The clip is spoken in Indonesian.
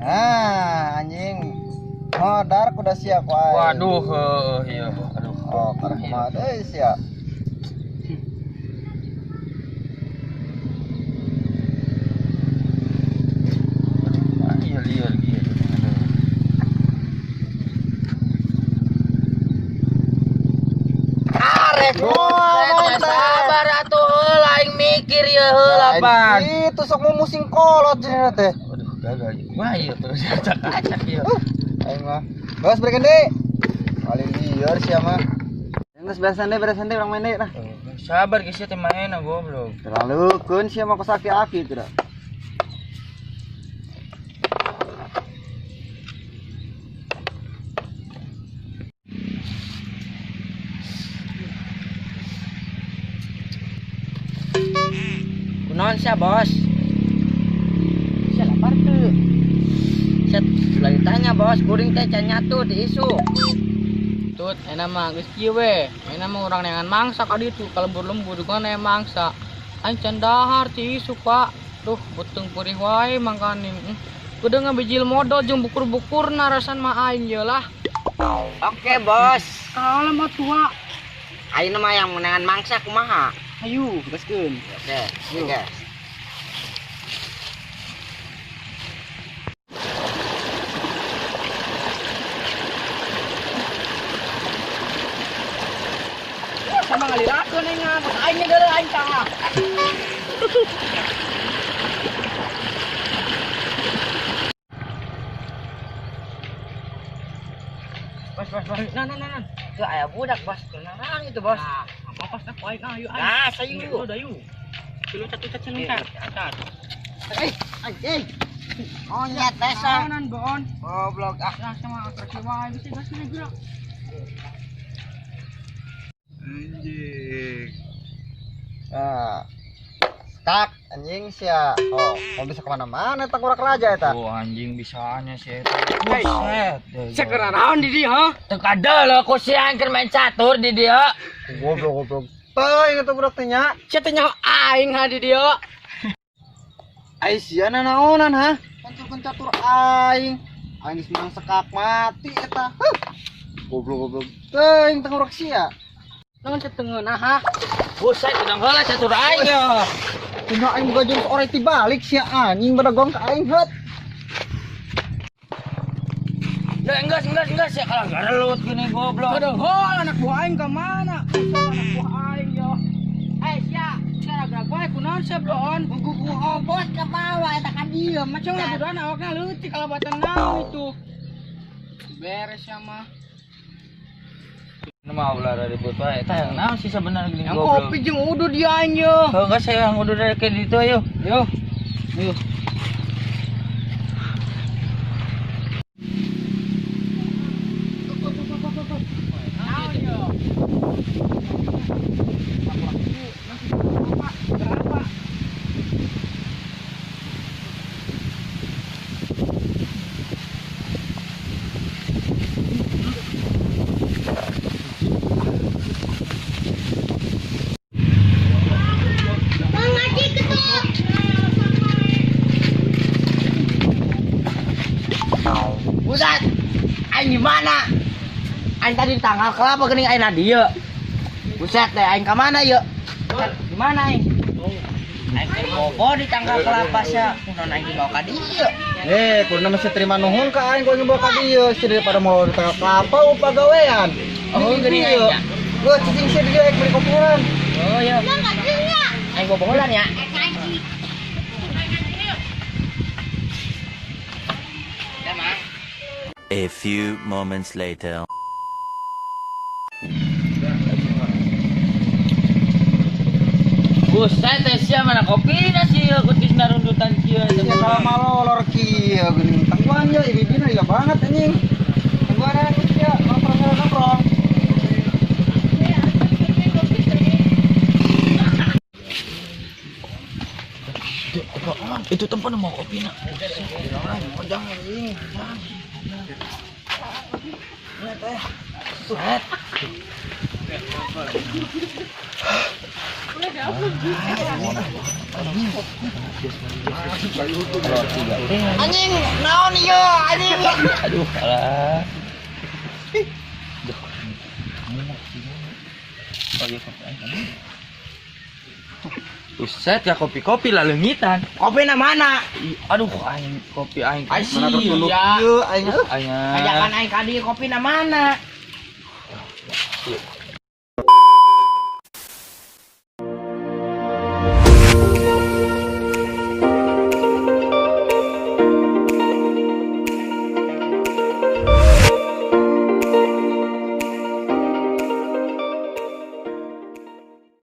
Nah, anjing. Modar udah siap wae. Waduh, iya. Aduh. Oh, karena kumaha deui sia. Iya liar gitu. Arek Sabar atuh heula aing mikir ya heula pan. Itu sok mau musing kolot cenah teh. Aduh, gagal. Wah, iya tuh acak-acak ieu. Aing mah. Bos breken deui. Kali liar sia mah. Geus beresan deui urang main deui nah. Sabar geus teh maena goblok. Terlalu keun sia mah kos aki-aki teh dah. Kunaon sia, Bos? Sia lapar tuh. Set lagi tanya, Bos, kuring teh can nyatu di isu. Tut, enak mah geus kieu we. Enak mah urang neangan mangsa ka ditu, kalembur-lembur juga neangan mangsa. Aing can dahar ti isu, Pak. Duh, beuteung perih wae mangkaning. Kudu ngabijil modal jeung bukur-bukurna rasan mah aing ye lah. Oke, Bos. Kalau mah tua. Ayeuna mah yang menangan mangsa kumaha? Ayo, gaskeun. Oke, guys. Sama ngalirakeun aing mah, aing geuleuh aing tah. Bos. Nah. Itu aya budak, Bos. Tenang itu, Bos. Nah, apa pas aku aing ayo. Nah, sayu. Udah yuk. Kilo cat nengkat. Acat. Anjing. Oh, nyet desa. Nan bon. Goblok ah. Nah, sama atraksi wae bisa gas geura. Anjing. Nah. Tak anjing sia. Oh, mau bisa kemana-mana tak urak raja eta. Oh, anjing bisanya sih eta. Hei. Buset. Sekarang naon di dieu, ha? Teu kadal ku siang keur main catur di dia. Goblok. Teuing eta budak teh nya. Sia teh nyaho aing ha di dieu. Ai sia naonan ha? Catur aing. Aing geus menang sekak mati eta. Goblok. Teuing teu urak sia. Naon cetengeuna ha? Buset udang heula catur aing ya. Tina aing boga jurus ore ti balik sia anjing badagong ka aing heut. Ya enggak ya kalau garelut gini goblok. Aduh, anak buah aing ka mana? Anak buah aing yo. Sia, gara-gara gue kunaon sia blon? Gugu bos ka bawah eta ka dieu. Macam lah budak awakna leutik kalabatan naon itu. Beres ya mah. Nama ulah ribut wae. Tah yang naon sih sebenarnya gini Yang goblok. kopi jeung udu dia aing yo. Oh, enggak saya yang udah dari kayak gitu ayo. Yo. Buset, aing gimana? Aing tadi di tanggal kelapa geuning aing dieu. Buset deh, aing ka mana yeuh? Di mana aing? Aing teh bobo di tanggal kelapa sia. Kunaon aing dibawa ka dieu? Kudu mah terima nuhun ka aing ku ngebawa ka dieu sia daripada mau di tengah kelapa pagawean. Oh, geuning aing nya. Gua cicing sia dieu aing beli kopiran. Oh iya. Aing bobogolan ya. A few moments later. Buset teh sia mana kopina sih kutis narundutan kieu Sia sama lolor kieu geuning tangguan ya ibibina ieu banget anjing. Tangguan sia nongkrong. Itu tempat mau kopina. Jangan anjing. Set. Anjing, naon ieu anjing. Aduh, alah. Buset ya kopi-kopi lah leungitan. Kopi na mana? Aduh aing kopi aing. Mana tertunduk Iya. ieu aing. Aing. Ajakan aing ka dieu kopi na mana?